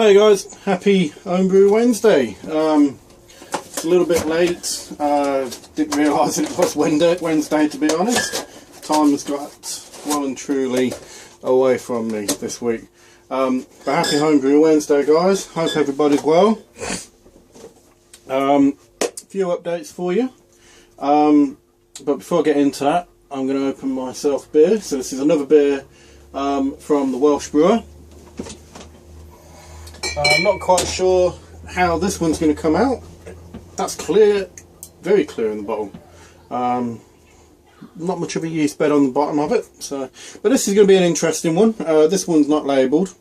Hey guys, happy Homebrew Wednesday. It's a little bit late. Didn't realise it was Wednesday, to be honest. Time has got well and truly away from me this week. But happy Homebrew Wednesday, guys. Hope everybody's well. A few updates for you. But before I get into that, I'm going to open myself a beer. So this is another beer from the Welsh brewer. I'm not quite sure how this one's going to come out. That's clear, very clear in the bottle. Not much of a yeast bed on the bottom of it. But this is going to be an interesting one. This one's not labelled.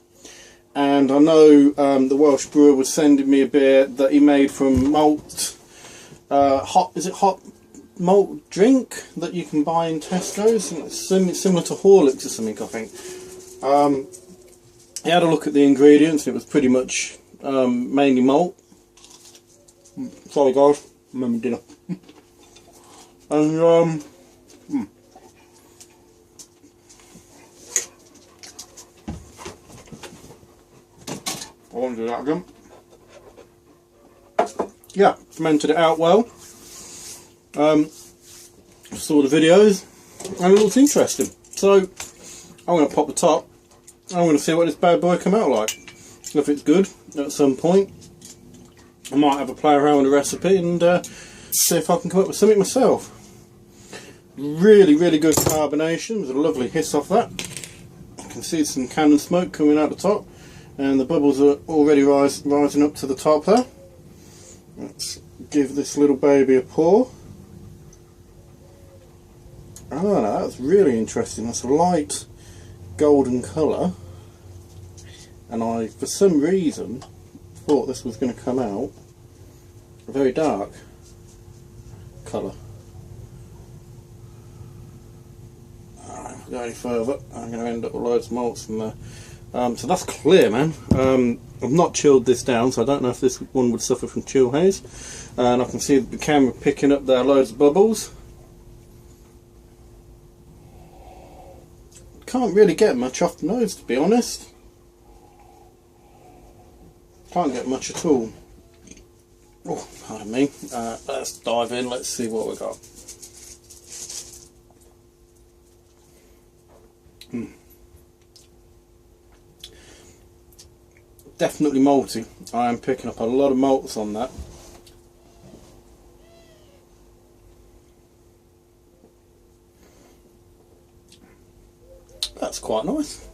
And I know the Welsh brewer was sending me a beer that he made from malt, hot malt drink that you can buy in Tesco's. It's similar to Horlicks or something, I think. He had a look at the ingredients. It was pretty much mainly malt. Sorry guys, I'm having dinner. And I won't do that again. Yeah, fermented it out well. Saw the videos and it looks interesting. So I'm going to pop the top. I'm going to see what this bad boy come out like. If it's good at some point, I might have a play around with the recipe and see if I can come up with something myself. Really, really good carbonation. There's a lovely hiss off that. You can see some cannon smoke coming out the top, and the bubbles are already rising up to the top there. Let's give this little baby a pour. Oh, no, that's really interesting. That's a light golden colour, and I, for some reason, thought this was going to come out a very dark colour. If I go any further, I'm going to end up with loads of malts in there. So that's clear, man. I've not chilled this down, so I don't know if this one would suffer from chill haze. And I can see the camera picking up there loads of bubbles. Can't really get much off the nose, to be honest. Can't get much at all. Oh, pardon me. Let's dive in, let's see what we got. Definitely malty. I am picking up a lot of malts on that. That's quite nice.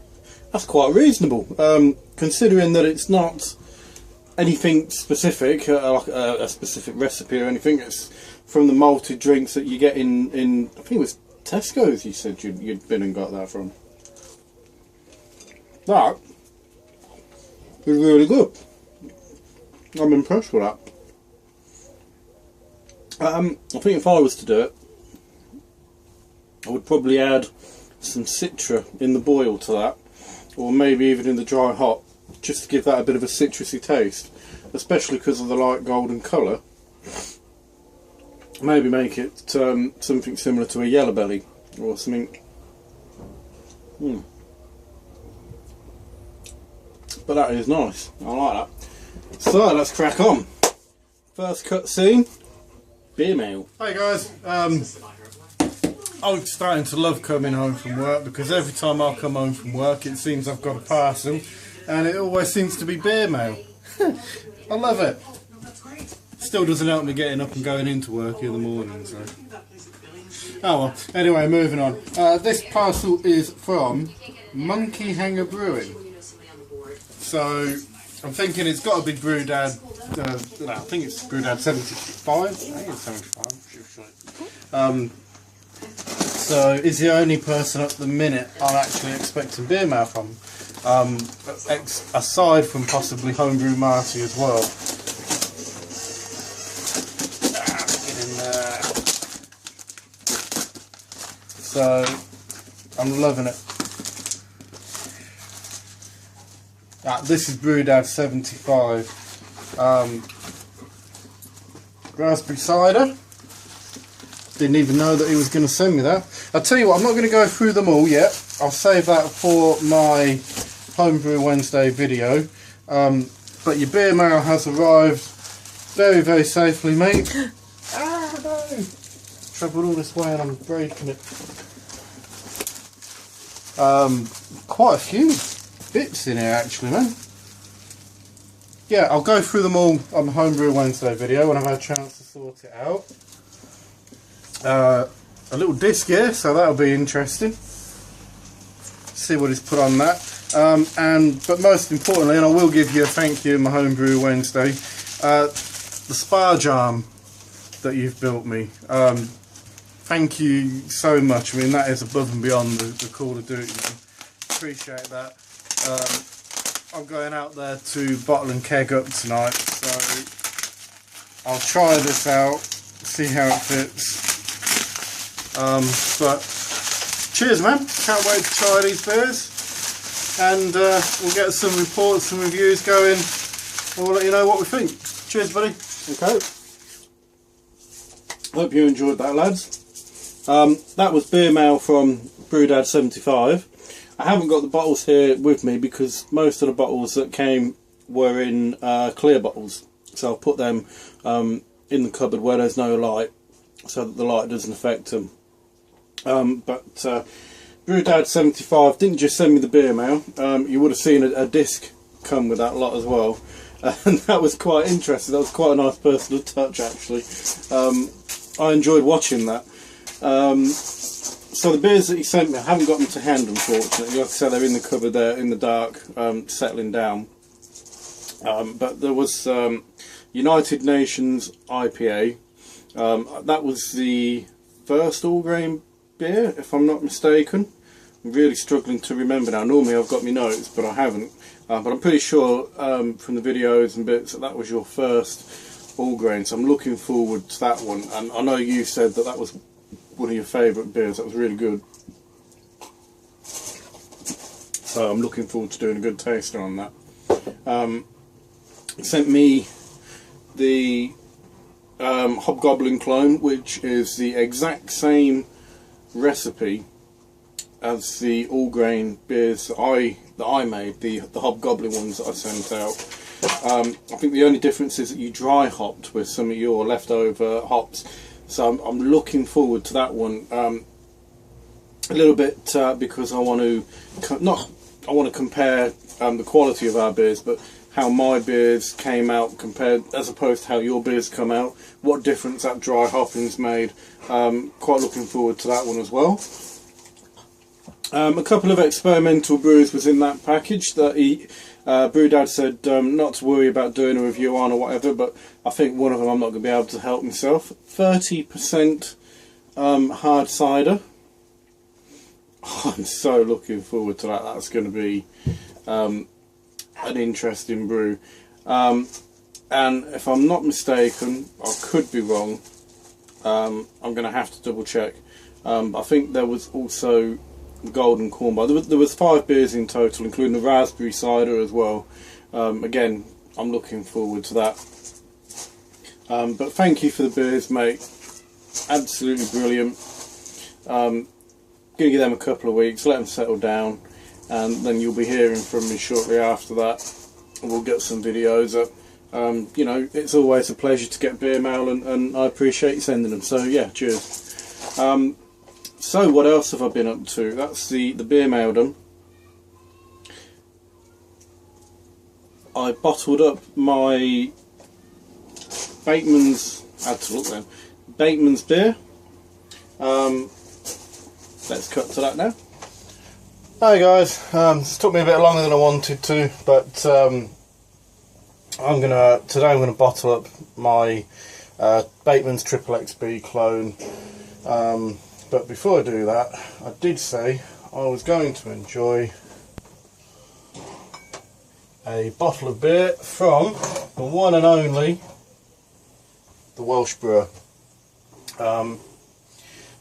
That's quite reasonable, considering that it's not anything specific, like a specific recipe or anything. It's from the malted drinks that you get in I think it was Tesco's. You said you'd been and got that from. That is really good. I'm impressed with that. I think if I was to do it, I would probably add some citra in the boil to that, or maybe even in the dry hop, just to give that a bit of a citrusy taste, especially because of the light golden colour. Maybe make it something similar to a yellow belly or something. But that is nice. I like that. So let's crack on. First cut scene, beer meal. Hey guys. I'm starting to love coming home from work, because every time I come home from work it seems I've got a parcel, and it always seems to be beer mail. I love it. Still doesn't help me getting up and going into work in the morning, so. Oh well, anyway, moving on. This parcel is from Monkey Hanger Brewing. So I'm thinking it's got to be Brewdad. No, I think it's Brewdad 75. I think it's 75. So he's the only person at the minute I'm actually expecting beer mail from, aside from possibly Homebrew Marty as well. Get in there. So I'm loving it. This is Brewdad 75. Raspberry cider. Didn't even know that he was going to send me that. I'll tell you what, I'm not going to go through them all yet. I'll save that for my Homebrew Wednesday video. but your beer mail has arrived very, very safely, mate. Ah, no! Travelled all this way and I'm breaking it. Quite a few bits in here actually, man. Yeah, I'll go through them all on the Homebrew Wednesday video when I've had a chance to sort it out. A little disc here, so that'll be interesting. See what he's put on that. But most importantly, and I will give you a thank you in my Homebrew Wednesday, the sparge arm that you've built me. Thank you so much. I mean, that is above and beyond the Call of Duty. Appreciate that. I'm going out there to bottle and keg up tonight, so I'll try this out, see how it fits. But cheers, man! Can't wait to try these beers, and we'll get some reports and reviews going, and we'll let you know what we think. Cheers, buddy. Okay. Hope you enjoyed that, lads. That was beer mail from Brewdad 75. I haven't got the bottles here with me because most of the bottles that came were in clear bottles, so I'll put them in the cupboard where there's no light, so that the light doesn't affect them. But Brewdad 75 didn't just send me the beer mail. You would have seen a disc come with that lot as well, and that was quite interesting. That was quite a nice personal touch, actually. I enjoyed watching that. So the beers that he sent me, I haven't got them to hand, unfortunately. Like I said, they're in the cupboard there in the dark, settling down. But there was United Nations IPA. That was the first all-grain beer, if I'm not mistaken. I'm really struggling to remember now. Normally I've got my notes, but I haven't. But I'm pretty sure from the videos and bits that was your first all-grain. So I'm looking forward to that one. And I know you said that was one of your favourite beers. That was really good. So I'm looking forward to doing a good taster on that. He sent me the Hobgoblin clone, which is the exact same recipe as the all-grain beers that I made, the Hobgoblin ones that I sent out. I think the only difference is that you dry hopped with some of your leftover hops. So I'm looking forward to that one a little bit because I want to compare the quality of our beers, but how my beers came out compared as opposed to how your beers come out. What difference that dry hopping's made. Quite looking forward to that one as well. A couple of experimental brews was in that package that Brewdad said not to worry about doing a review on or whatever, but I think one of them I'm not going to be able to help myself. 30% hard cider. Oh, I'm so looking forward to that. That's going to be an interesting brew. And if I'm not mistaken, I could be wrong, I'm going to have to double check. I think there was also golden corn bar. There was 5 beers in total, including the raspberry cider as well. Again, I'm looking forward to that. But thank you for the beers, mate. Absolutely brilliant. Gonna give them a couple of weeks, let them settle down, and then you'll be hearing from me shortly after that. And we'll get some videos up. You know, it's always a pleasure to get beer mail, and I appreciate you sending them. So yeah, cheers. So what else have I been up to? That's the beer mail done. I bottled up my Bateman's, I had to look then, Bateman's beer. Let's cut to that now. Hi guys, this took me a bit longer than I wanted to, but today I'm gonna bottle up my Bateman's Triple XB clone. But before I do that, I did say I was going to enjoy a bottle of beer from the one and only the Welsh brewer.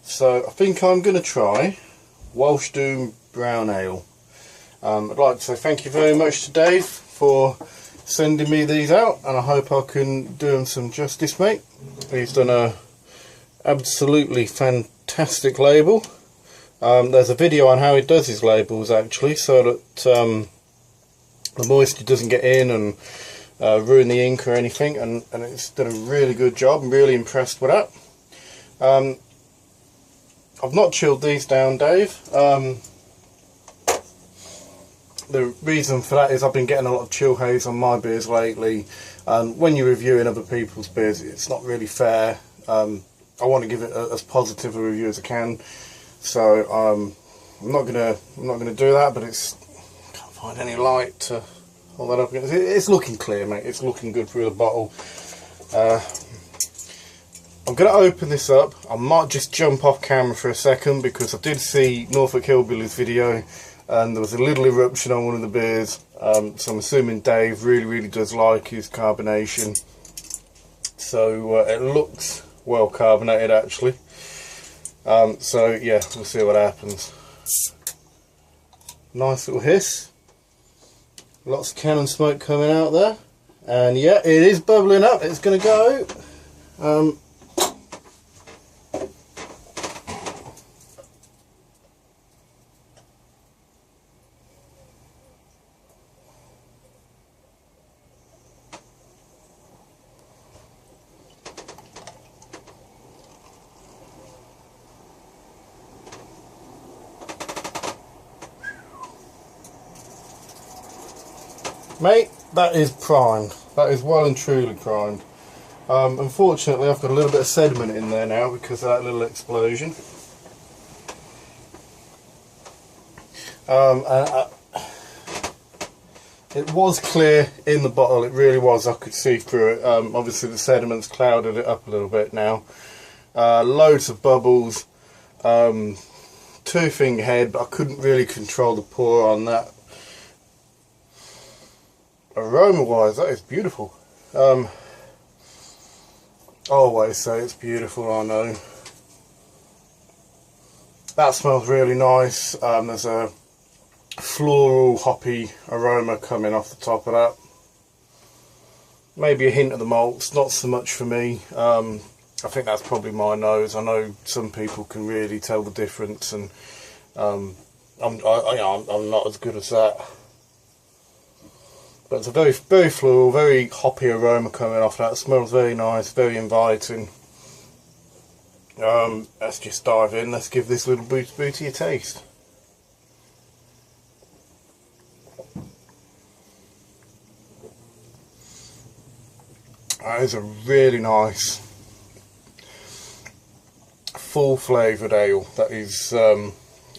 So I think I'm going to try Welsh Doom Brown Ale. I'd like to say thank you very much to Dave for sending me these out, and I hope I can do them some justice, mate. He's done a absolutely fantastic label. There's a video on how he does his labels actually, so that the moisture doesn't get in and ruin the ink or anything, and it's done a really good job. I'm really impressed with that. I've not chilled these down, Dave. The reason for that is I've been getting a lot of chill haze on my beers lately, and when you're reviewing other people's beers, it's not really fair. I want to give it as positive a review as I can, so I'm not gonna do that. But can't find any light to hold that up against. It's looking clear, mate. It's looking good through the bottle. I'm going to open this up. I might just jump off camera for a second because I did see Norfolk Hillbillies video and there was a little eruption on one of the beers. So I'm assuming Dave really does like his carbonation. So it looks well carbonated actually. So yeah, we'll see what happens. Nice little hiss. Lots of cannon smoke coming out there. And yeah, it is bubbling up. It's going to go. Mate, that is primed. That is well and truly primed. Unfortunately, I've got a little bit of sediment in there now because of that little explosion. It was clear in the bottle, it really was. I could see through it. Obviously, the sediment's clouded it up a little bit now. Loads of bubbles. 2-finger head, but I couldn't really control the pour on that. Aroma wise, that is beautiful. I always say it's beautiful, I know. That smells really nice. There's a floral hoppy aroma coming off the top of that. Maybe a hint of the malts, not so much for me. I think that's probably my nose. I know some people can really tell the difference, and I'm not as good as that. But it's a very floral, very hoppy aroma coming off that. It smells very nice, very inviting. Let's just dive in. Let's give this little booty a taste. That is a really nice, full flavoured ale. That is,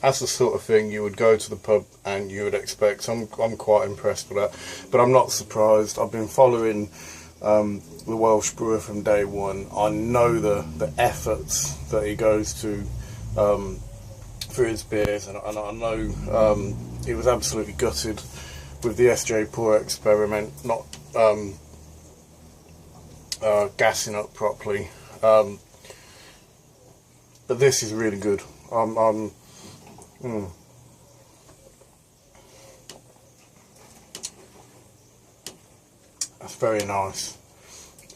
that's the sort of thing you would go to the pub and you would expect. So I'm quite impressed with that. But I'm not surprised. I've been following the Welsh brewer from day one. I know the efforts that he goes to for his beers, and I know he was absolutely gutted with the SJ pour experiment, not gassing up properly. But this is really good. That's very nice.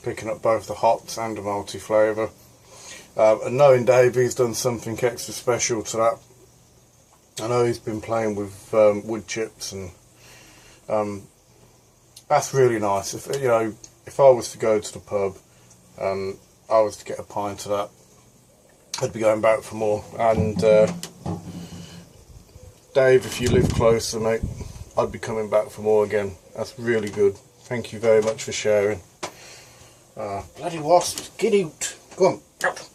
Picking up both the hops and the malty flavour. And knowing Dave, he's done something extra special to that. I know he's been playing with wood chips, and that's really nice. If I was to go to the pub and I was to get a pint of that, I'd be going back for more. And Dave, if you live closer, mate, I'd be coming back for more again. That's really good. Thank you very much for sharing. Bloody wasps, get out! Go on, out!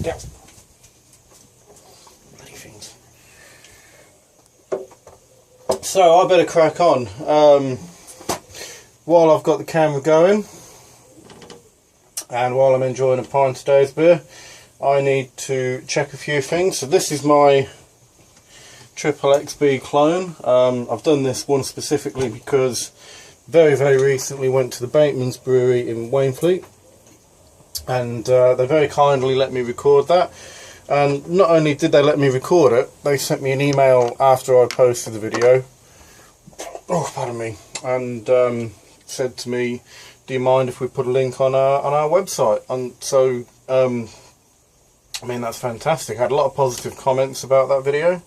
Out! Bloody things. So I better crack on. While I've got the camera going, and while I'm enjoying a pint of today's beer, I need to check a few things. So this is my Triple XB clone. I've done this one specifically because very recently went to the Bateman's Brewery in Wainfleet, and they very kindly let me record that. And not only did they let me record it, they sent me an email after I posted the video, oh pardon me, and said to me, do you mind if we put a link on our website? And so I mean, that's fantastic. I had a lot of positive comments about that video.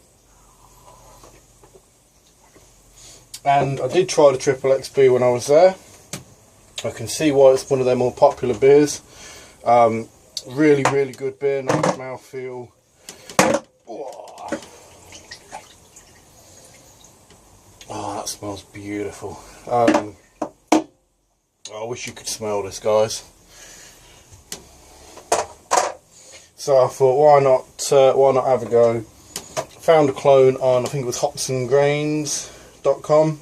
And I did try the Triple XB when I was there. I can see why it's one of their more popular beers. Really, really good beer, nice mouthfeel. Oh, that smells beautiful. I wish you could smell this, guys. So I thought, why not have a go? Found a clone on, I think it was hopsandgrains.com,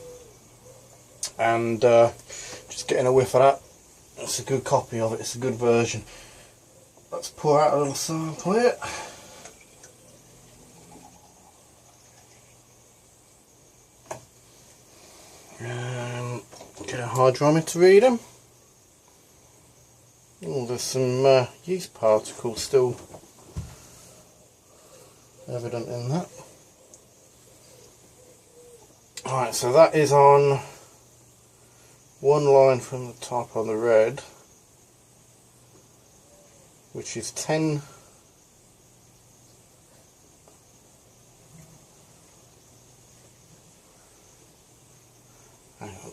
and just getting a whiff of that. It's a good copy of it, it's a good version. Let's pour out a little sample here. And get a hydrometer reading. Oh, there's some yeast particles still evident in that. Alright, so that is on one line from the top on the red, which is 10. Hang on,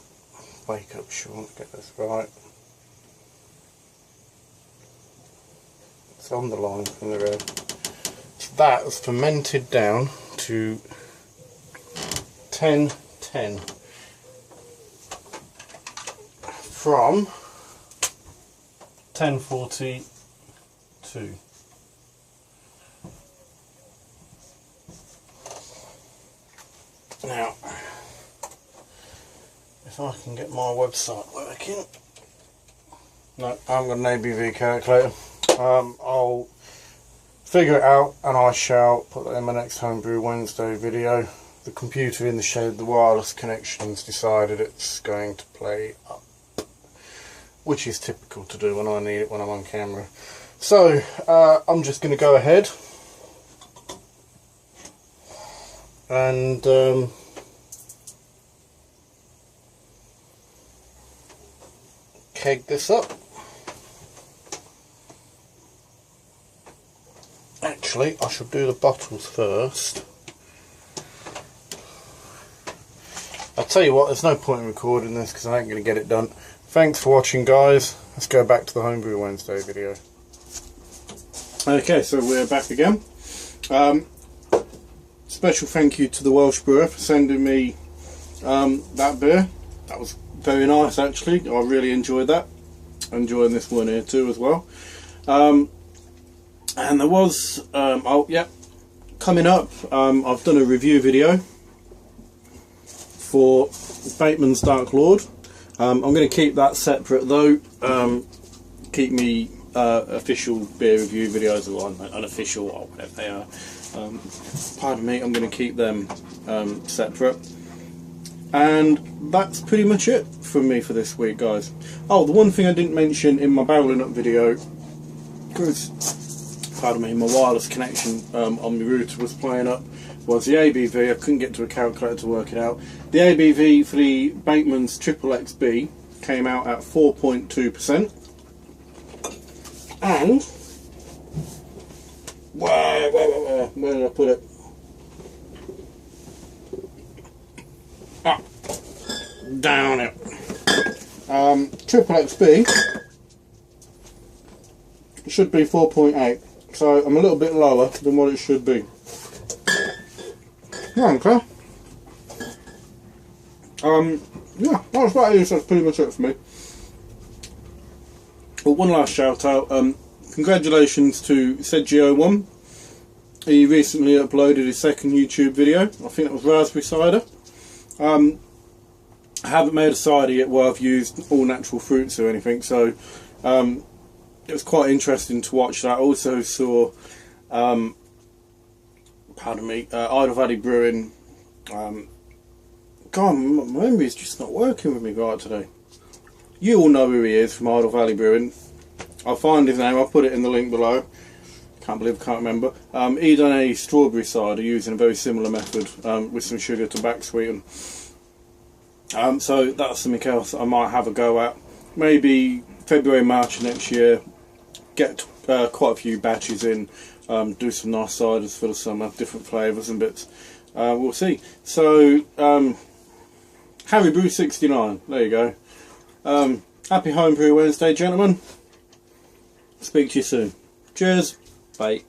wake up Sean to get this right. It's on the line from the red. So that was fermented down to 1010 from 1042. Now, if I can get my website working. No, I haven't got an ABV calculator. I'll figure it out and I shall put that in my next Homebrew Wednesday video. The computer in the shed, the wireless connection's decided it's going to play up, which is typical to do when I need it when I'm on camera. So I'm just going to go ahead and keg this up. Actually, I should do the bottles first. I'll tell you what, there's no point in recording this because I ain't going to get it done. Thanks for watching, guys. Let's go back to the Homebrew Wednesday video. Okay, so we're back again. Special thank you to the Welsh brewer for sending me that beer. That was very nice, actually. I really enjoyed that. Enjoying this one here too as well. And there was, oh yeah, coming up, I've done a review video for Bateman's Dark Lord. I'm going to keep that separate though. Keep me official beer review videos, or unofficial, or whatever they are. Pardon me, I'm going to keep them separate. And that's pretty much it from me for this week, guys. Oh, the one thing I didn't mention in my barreling up video, because, pardon me, my wireless connection on my router was playing up, was the ABV. I couldn't get to a calculator to work it out. The ABV for the Bateman's Triple XB came out at 4.2%. And, where did I put it? Ah, down it. Triple XB should be 4.8, so I'm a little bit lower than what it should be. Okay. Yeah, that's about it. That's pretty much it for me. Well, one last shout out. Congratulations to Sergio1. He recently uploaded his second YouTube video. I think it was raspberry cider. I haven't made a cider yet where I've used all natural fruits or anything, so it was quite interesting to watch that. I also saw, pardon me, Idle Valley Brewing. God, my memory's just not working with me right today. You all know who he is from Idle Valley Brewing. I'll find his name, I'll put it in the link below. Can't believe I can't remember. He done a strawberry cider using a very similar method with some sugar to back sweeten. So that's something else I might have a go at. Maybe February, March next year. Get quite a few batches in. Do some nice ciders for the summer, different flavours and bits. We'll see. So Harry Brew 69. There you go. Happy Homebrew Wednesday, gentlemen. Speak to you soon. Cheers. Bye.